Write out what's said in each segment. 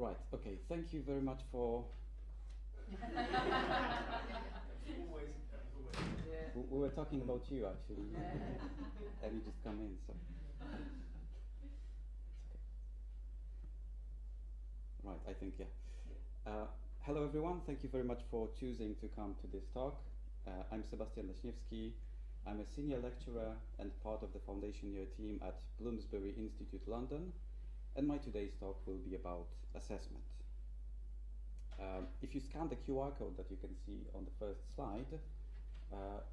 Right, okay, thank you very much for... Always. Yeah. We were talking about you, actually. And you just come in, so... It's okay. Right, I think, yeah. Hello, everyone. Thank you very much for choosing to come to this talk. I'm Sebastian Leśniewski. I'm a senior lecturer and part of the foundation year team at Bloomsbury Institute, London. And my today's talk will be about assessment. If you scan the QR code that you can see on the first slide,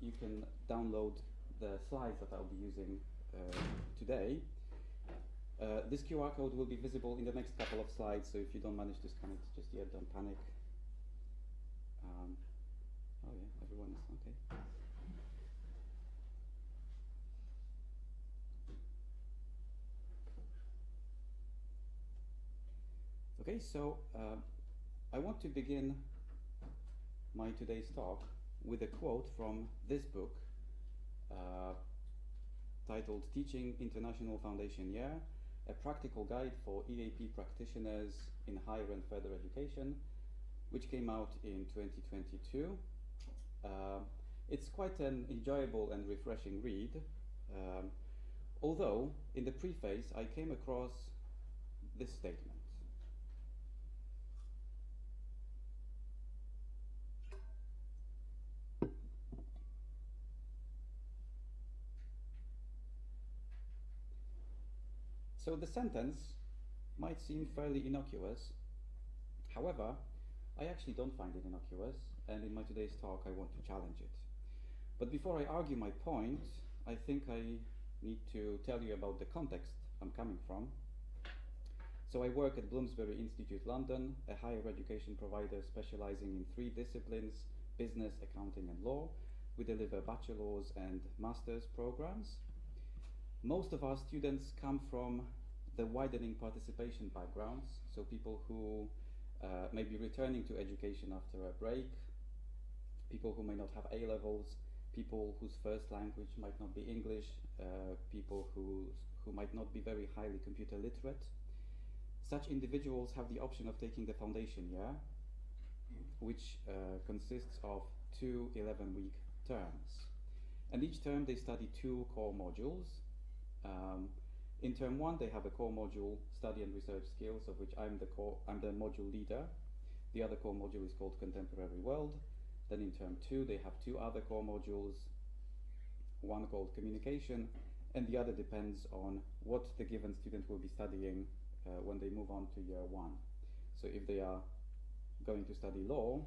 you can download the slides that I'll be using today. This QR code will be visible in the next couple of slides, so if you don't manage to scan it just yet, don't panic. Oh yeah, everyone is okay. Okay, so I want to begin my today's talk with a quote from this book titled Teaching International Foundation Year, a practical guide for EAP practitioners in higher and further education, which came out in 2022. It's quite an enjoyable and refreshing read, although in the preface I came across this statement. So the sentence might seem fairly innocuous. However, I actually don't find it innocuous, and in my today's talk I want to challenge it. But before I argue my point, I think I need to tell you about the context I'm coming from. So I work at Bloomsbury Institute, London, a higher education provider specializing in 3 disciplines: business, accounting, and law. We deliver bachelor's and master's programs. Most of our students come from the widening participation backgrounds, so people who may be returning to education after a break, people who may not have A-levels, people whose first language might not be English, people who might not be very highly computer literate. Such individuals have the option of taking the foundation year, which consists of 2 11-week terms. And each term they study 2 core modules. In term 1 they have a core module, study and research skills, of which I'm the module leader. The other core module is called contemporary world. Then in term 2 they have 2 other core modules, one called communication, and the other depends on what the given student will be studying when they move on to year 1. So if they are going to study law,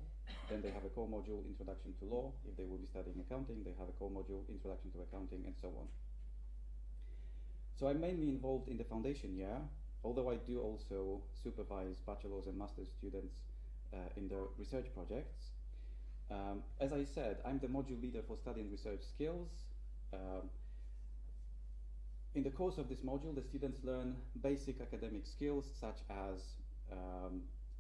then they have a core module, introduction to law. If they will be studying accounting, they have a core module, introduction to accounting, and so on. So I'm mainly involved in the foundation year, although I do also supervise bachelor's and master's students in their research projects. As I said, I'm the module leader for study and research skills. In the course of this module, the students learn basic academic skills such as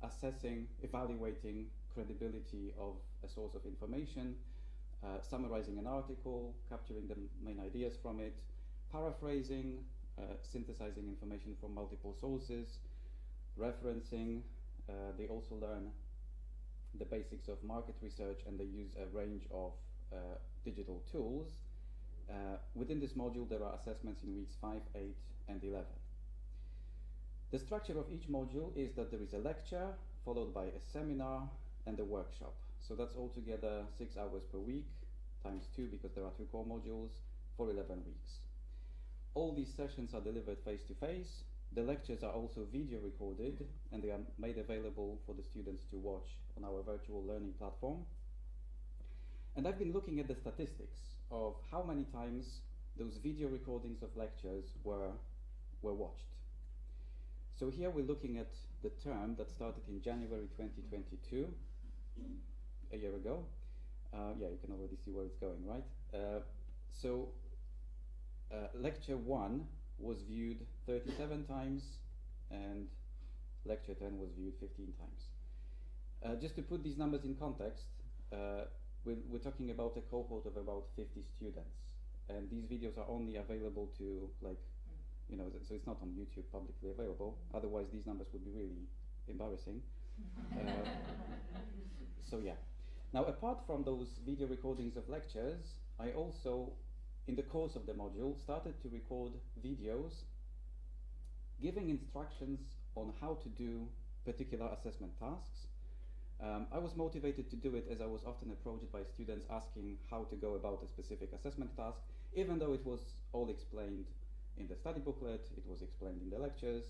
assessing, evaluating credibility of a source of information, summarizing an article, capturing the main ideas from it, paraphrasing, synthesizing information from multiple sources, referencing. They also learn the basics of market research, and they use a range of digital tools. Within this module there are assessments in weeks 5, 8, and 11. The structure of each module is that there is a lecture, followed by a seminar and a workshop. So that's altogether 6 hours per week, times 2 because there are 2 core modules, for 11 weeks. All these sessions are delivered face-to-face. The lectures are also video recorded, and they are made available for the students to watch on our virtual learning platform. And I've been looking at the statistics of how many times those video recordings of lectures were watched. So here we're looking at the term that started in January 2022, a year ago. Yeah, you can already see where it's going, right? Lecture 1 was viewed 37 times, and lecture 10 was viewed 15 times. Just to put these numbers in context, we're talking about a cohort of about 50 students, and these videos are only available to, like, so it's not on YouTube publicly available. Otherwise these numbers would be really embarrassing. So yeah. Now, apart from those video recordings of lectures, I also, in the course of the module, started to record videos giving instructions on how to do particular assessment tasks. I was motivated to do it as I was often approached by students asking how to go about a specific assessment task, even though it was all explained in the study booklet, it was explained in the lectures.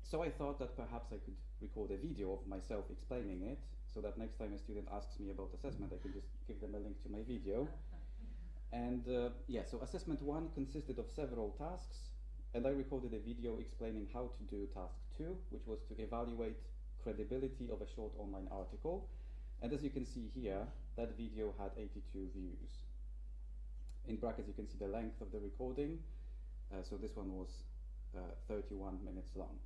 So I thought that perhaps I could record a video of myself explaining it, so that next time a student asks me about assessment, I could just give them a link to my video. And yeah, so assessment 1 consisted of several tasks, and I recorded a video explaining how to do task 2, which was to evaluate credibility of a short online article. And as you can see here, that video had 82 views. In brackets you can see the length of the recording, so this one was 31 minutes long.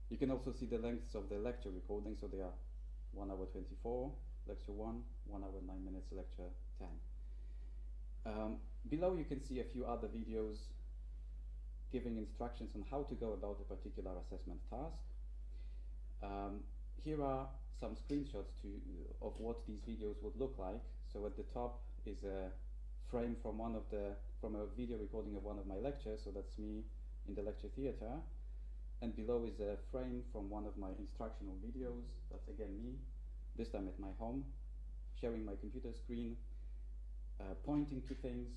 You can also see the lengths of the lecture recording, so they are 1 hour 24, lecture 1, 1 hour 9 minutes, lecture 10. Below you can see a few other videos giving instructions on how to go about a particular assessment task. Here are some screenshots of what these videos would look like. So at the top is a frame from from a video recording of one of my lectures, so that's me in the lecture theatre. And below is a frame from one of my instructional videos, that's again me, this time at my home, sharing my computer screen, pointing to things,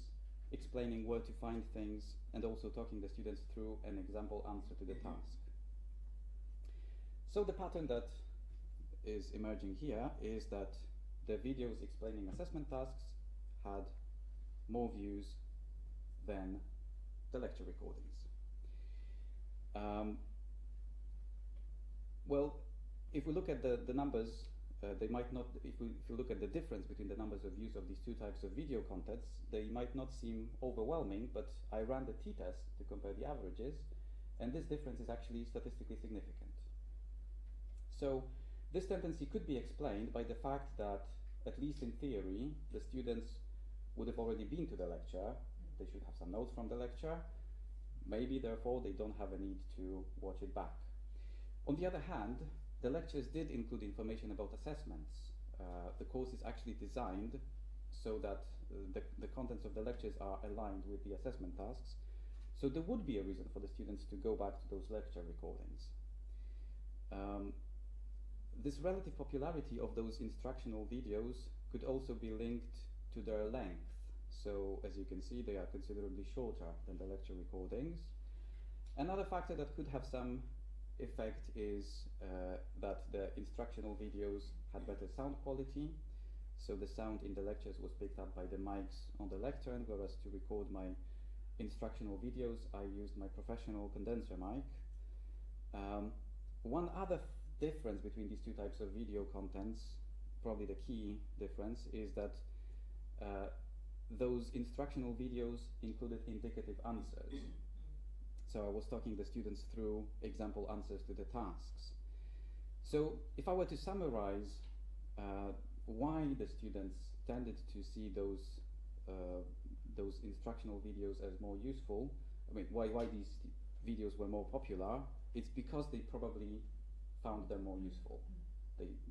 explaining where to find things, and also talking the students through an example answer to the task. So the pattern that is emerging here is that the videos explaining assessment tasks had more views than the lecture recordings. Well, if we look at the numbers, they might not, if you look at the difference between the numbers of views of these two types of video contents, they might not seem overwhelming, but I ran the t-test to compare the averages, and this difference is actually statistically significant. So this tendency could be explained by the fact that, at least in theory, the students would have already been to the lecture, they should have some notes from the lecture, maybe therefore they don't have a need to watch it back. On the other hand, the lectures did include information about assessments. The course is actually designed so that the contents of the lectures are aligned with the assessment tasks, so there would be a reason for the students to go back to those lecture recordings. This relative popularity of those instructional videos could also be linked to their length. So as you can see, they are considerably shorter than the lecture recordings. Another factor that could have some effect is that the instructional videos had better sound quality. So the sound in the lectures was picked up by the mics on the lectern, whereas to record my instructional videos, I used my professional condenser mic. One other difference between these two types of video contents, probably the key difference, is that those instructional videos included indicative answers. So I was talking the students through example answers to the tasks. So if I were to summarize why the students tended to see those instructional videos as more useful, I mean, why these videos were more popular, it's because they probably found them more useful.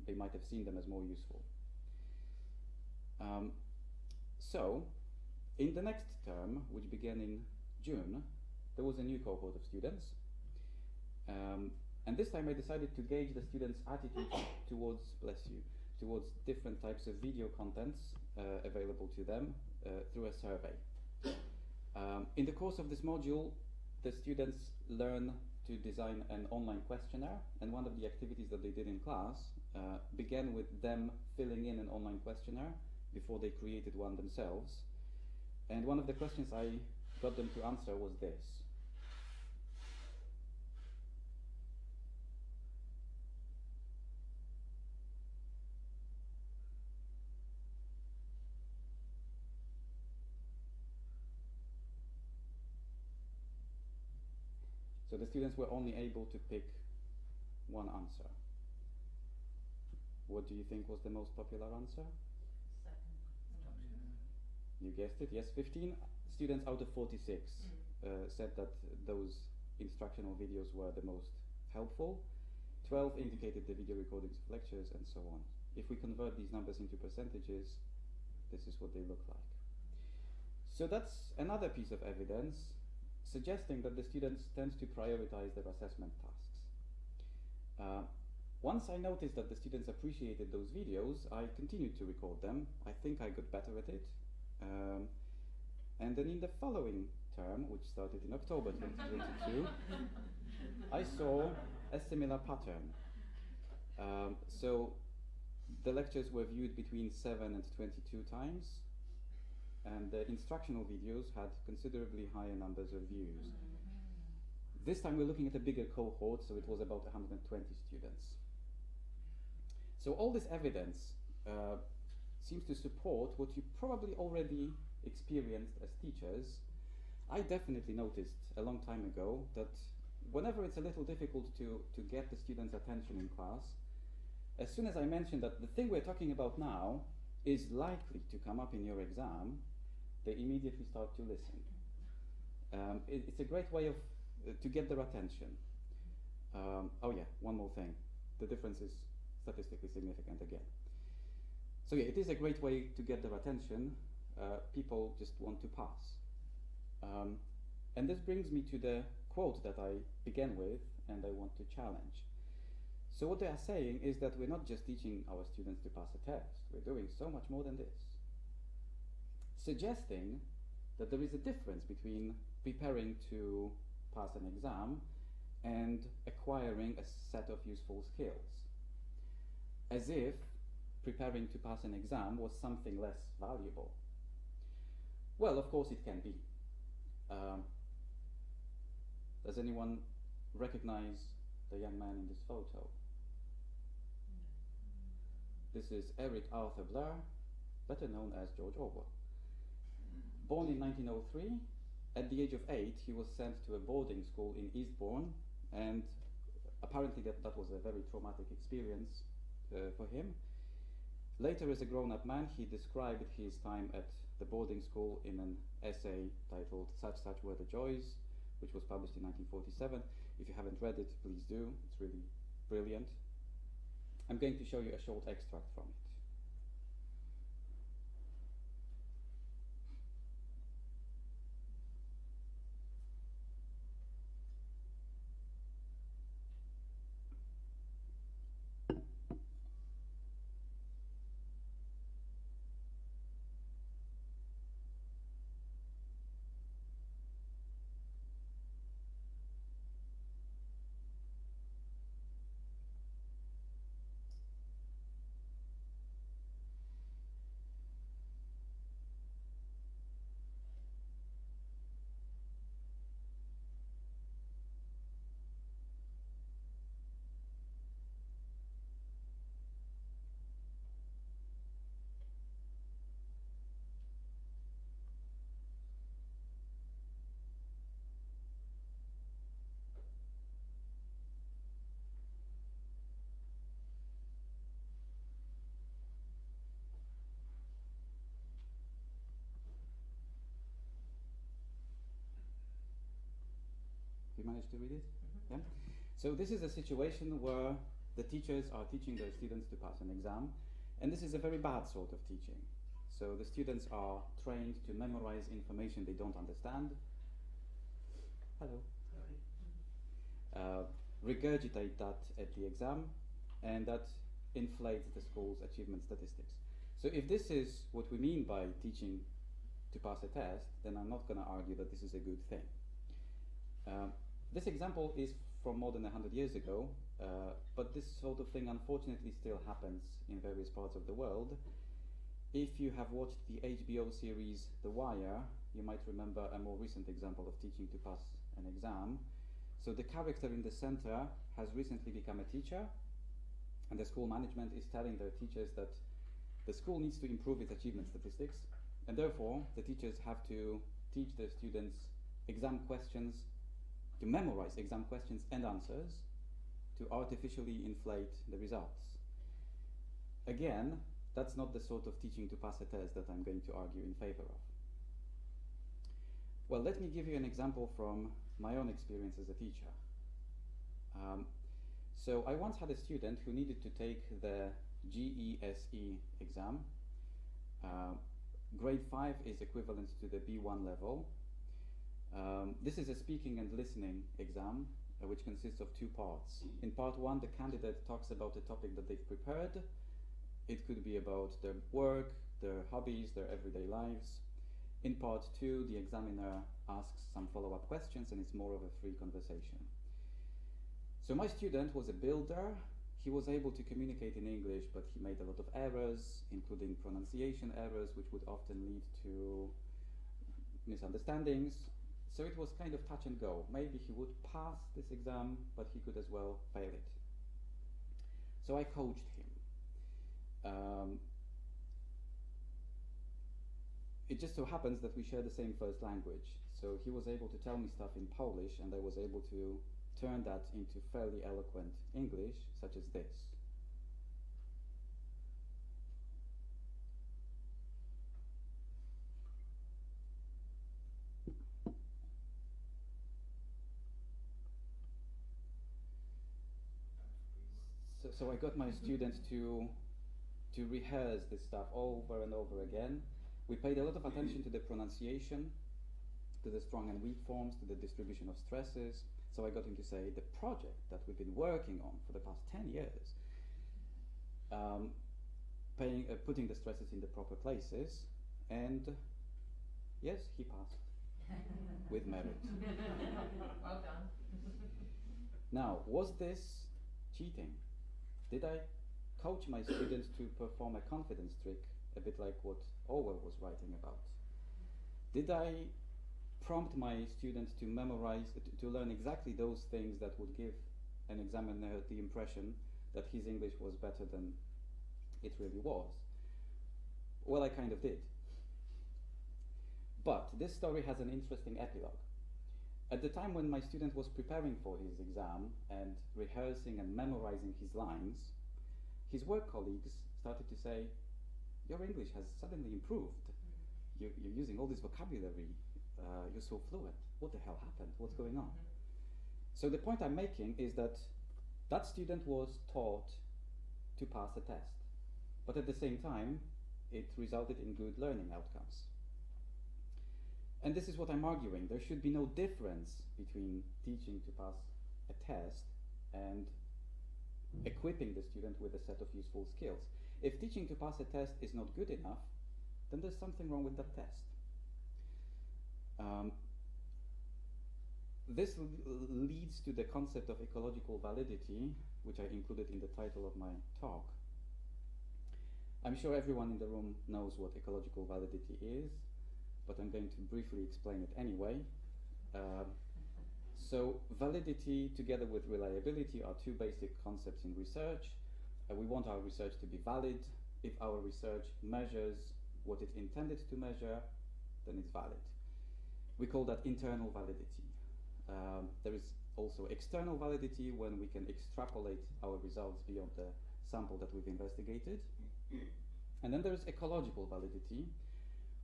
They might have seen them as more useful. So, in the next term, which began in June, there was a new cohort of students. And this time I decided to gauge the students' attitude towards, towards different types of video contents available to them through a survey. In the course of this module, the students learn to design an online questionnaire, and one of the activities that they did in class began with them filling in an online questionnaire before they created one themselves. And one of the questions I got them to answer was this. So the students were only able to pick one answer. What do you think was the most popular answer? You guessed it, yes, 15 students out of 46 said that those instructional videos were the most helpful, 12 indicated the video recordings of lectures, and so on. If we convert these numbers into percentages, this is what they look like. So that's another piece of evidence suggesting that the students tend to prioritize their assessment tasks. Once I noticed that the students appreciated those videos, I continued to record them. I think I got better at it. And then in the following term, which started in October 2022, I saw a similar pattern. So the lectures were viewed between 7 and 22 times, and the instructional videos had considerably higher numbers of views. This time we're looking at a bigger cohort, so it was about 120 students. So all this evidence seems to support what you probably already experienced as teachers. I definitely noticed a long time ago that whenever it's a little difficult to get the students' attention in class, as soon as I mention that the thing we're talking about now is likely to come up in your exam, they immediately start to listen. It's a great way of to get their attention. Oh yeah, one more thing. The difference is statistically significant again. So yeah, it is a great way to get their attention. People just want to pass. And this brings me to the quote that I began with and I want to challenge. So what they are saying is that we're not just teaching our students to pass a test, we're doing so much more than this. Suggesting that there is a difference between preparing to pass an exam and acquiring a set of useful skills. As if preparing to pass an exam was something less valuable. Well, of course it can be. Does anyone recognize the young man in this photo? This is Eric Arthur Blair, better known as George Orwell. Born in 1903, at the age of 8, he was sent to a boarding school in Eastbourne, and apparently that was a very traumatic experience for him. Later, as a grown-up man, he described his time at the boarding school in an essay titled Such Were the Joys, which was published in 1947. If you haven't read it, please do. It's really brilliant. I'm going to show you a short extract from it. You managed to read it? Yeah? So this is a situation where the teachers are teaching their students to pass an exam, and this is a very bad sort of teaching. So the students are trained to memorize information they don't understand. Hello. Regurgitate that at the exam, and that inflates the school's achievement statistics. So if this is what we mean by teaching to pass a test, then I'm not going to argue that this is a good thing. This example is from more than 100 years ago, but this sort of thing unfortunately still happens in various parts of the world. If you have watched the HBO series The Wire, you might remember a more recent example of teaching to pass an exam. So the character in the center has recently become a teacher, and the school management is telling their teachers that the school needs to improve its achievement statistics, and therefore the teachers have to teach their students exam questions, to memorize exam questions and answers, to artificially inflate the results. Again, that's not the sort of teaching to pass a test that I'm going to argue in favor of. Well, let me give you an example from my own experience as a teacher. So I once had a student who needed to take the GESE exam. Grade 5 is equivalent to the B1 level. This is a speaking and listening exam, which consists of two parts. In part 1, the candidate talks about a topic that they've prepared. It could be about their work, their hobbies, their everyday lives. In part 2, the examiner asks some follow-up questions, and it's more of a free conversation. So my student was a builder. He was able to communicate in English, but he made a lot of errors, including pronunciation errors, which would often lead to misunderstandings. So it was kind of touch and go. Maybe he would pass this exam, but he could as well fail it. So I coached him. It just so happens that we share the same first language. So he was able to tell me stuff in Polish, and I was able to turn that into fairly eloquent English, such as this. So I got my students to rehearse this stuff over and over again. We paid a lot of attention to the pronunciation, to the strong and weak forms, to the distribution of stresses. So I got him to say, the project that we've been working on for the past 10 years, putting the stresses in the proper places, and yes, he passed with merit. Well done. Now, was this cheating? Did I coach my students to perform a confidence trick, a bit like what Orwell was writing about? Did I prompt my students to memorize, to learn exactly those things that would give an examiner the impression that his English was better than it really was? Well, I kind of did. But this story has an interesting epilogue. At the time when my student was preparing for his exam and rehearsing and memorizing his lines, his work colleagues started to say, your English has suddenly improved. You're using all this vocabulary. You're so fluent. What the hell happened? What's going on? So the point I'm making is that that student was taught to pass a test, but at the same time, it resulted in good learning outcomes. And this is what I'm arguing. There should be no difference between teaching to pass a test and equipping the student with a set of useful skills. If teaching to pass a test is not good enough, then there's something wrong with that test. This leads to the concept of ecological validity, which I included in the title of my talk. I'm sure everyone in the room knows what ecological validity is, but I'm going to briefly explain it anyway. So validity together with reliability are two basic concepts in research. We want our research to be valid. If our research measures what it intended to measure, then it's valid. We call that internal validity. There is also external validity when we can extrapolate our results beyond the sample that we've investigated. And then there is ecological validity,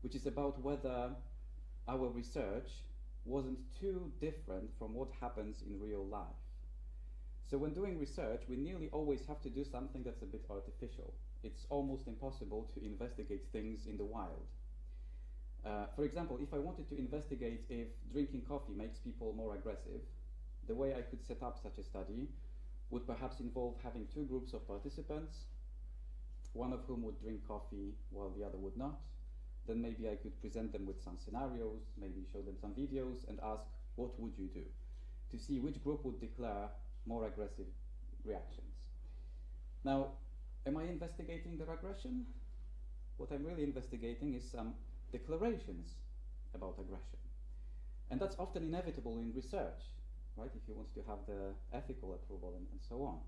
which is about whether our research wasn't too different from what happens in real life. So when doing research, we nearly always have to do something that's a bit artificial. It's almost impossible to investigate things in the wild. For example, if I wanted to investigate if drinking coffee makes people more aggressive, the way I could set up such a study would perhaps involve having two groups of participants, one of whom would drink coffee while the other would not. Then maybe I could present them with some scenarios, maybe show them some videos and ask, what would you do? To see which group would declare more aggressive reactions. Now, am I investigating their aggression? What I'm really investigating is some declarations about aggression. And that's often inevitable in research, right? If you want to have the ethical approval and so on.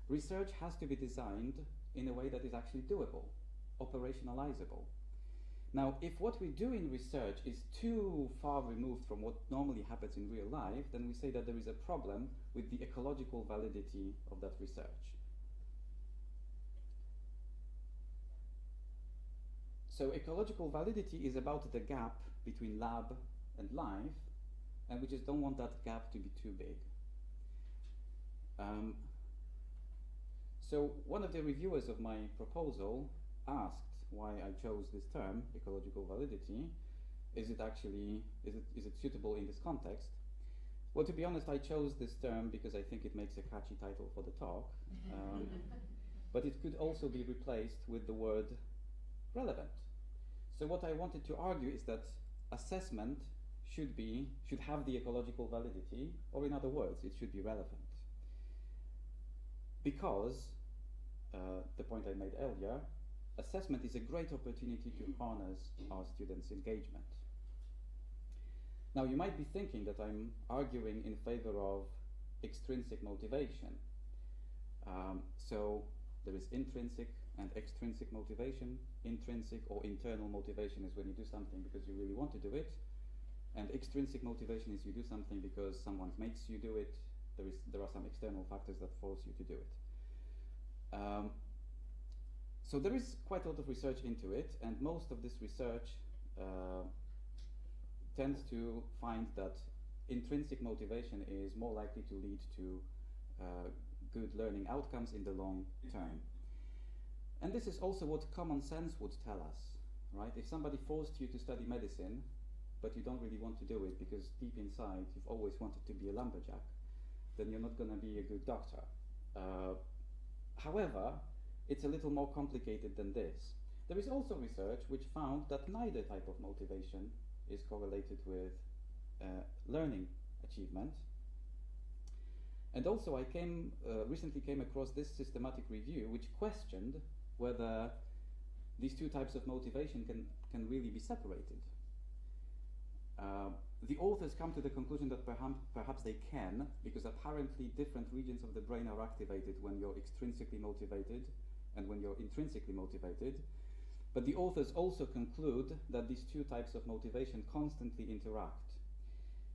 Research has to be designed in a way that is actually doable, operationalizable. Now, if what we do in research is too far removed from what normally happens in real life, then we say that there is a problem with the ecological validity of that research. So ecological validity is about the gap between lab and life, and we just don't want that gap to be too big. So one of the reviewers of my proposal asked why I chose this term, ecological validity. Is it suitable in this context? Well, to be honest, I chose this term because I think it makes a catchy title for the talk, but it could also be replaced with the word relevant. So what I wanted to argue is that assessment should have the ecological validity, or in other words, it should be relevant. Because, the point I made earlier, assessment is a great opportunity to harness our students' engagement. Now, you might be thinking that I'm arguing in favor of extrinsic motivation. So there is intrinsic and extrinsic motivation. Intrinsic or internal motivation is when you do something because you really want to do it. And extrinsic motivation is you do something because someone makes you do it. There are some external factors that force you to do it. So there is quite a lot of research into it, and most of this research tends to find that intrinsic motivation is more likely to lead to good learning outcomes in the long term. And this is also what common sense would tell us, right? If somebody forced you to study medicine, but you don't really want to do it because deep inside you've always wanted to be a lumberjack, then you're not going to be a good doctor. However, it's a little more complicated than this. There is also research which found that neither type of motivation is correlated with learning achievement. And also I recently came across this systematic review which questioned whether these two types of motivation can really be separated. The authors come to the conclusion that perhaps they can, because apparently different regions of the brain are activated when you're extrinsically motivated and when you're intrinsically motivated. But the authors also conclude that these two types of motivation constantly interact.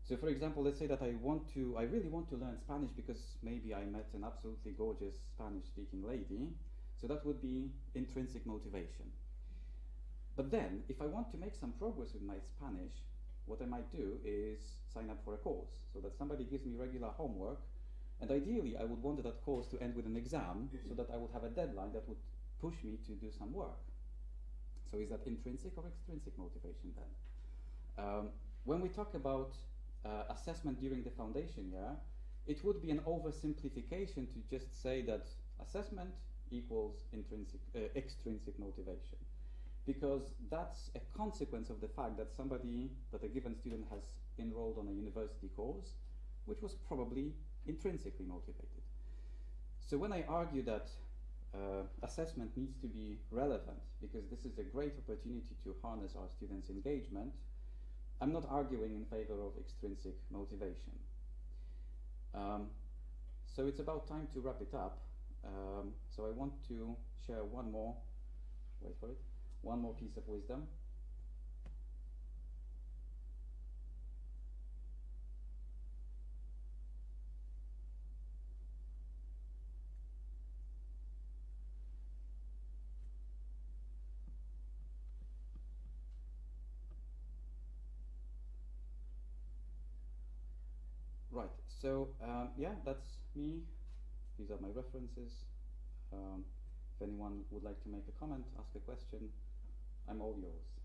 So for example, let's say that I really want to learn Spanish because maybe I met an absolutely gorgeous Spanish-speaking lady, so that would be intrinsic motivation. But then, if I want to make some progress with my Spanish, what I might do is sign up for a course, so that somebody gives me regular homework, and ideally I would want that course to end with an exam, so that I would have a deadline that would push me to do some work. So is that intrinsic or extrinsic motivation then? When we talk about assessment during the foundation year, it would be an oversimplification to just say that assessment equals extrinsic motivation, because that's a consequence of the fact that a given student has enrolled on a university course, which was probably intrinsically motivated. So when I argue that assessment needs to be relevant, because this is a great opportunity to harness our students' engagement, I'm not arguing in favor of extrinsic motivation. So it's about time to wrap it up. So I want to share one more piece of wisdom. Right, so yeah, that's me. These are my references. If anyone would like to make a comment, ask a question, I'm all yours.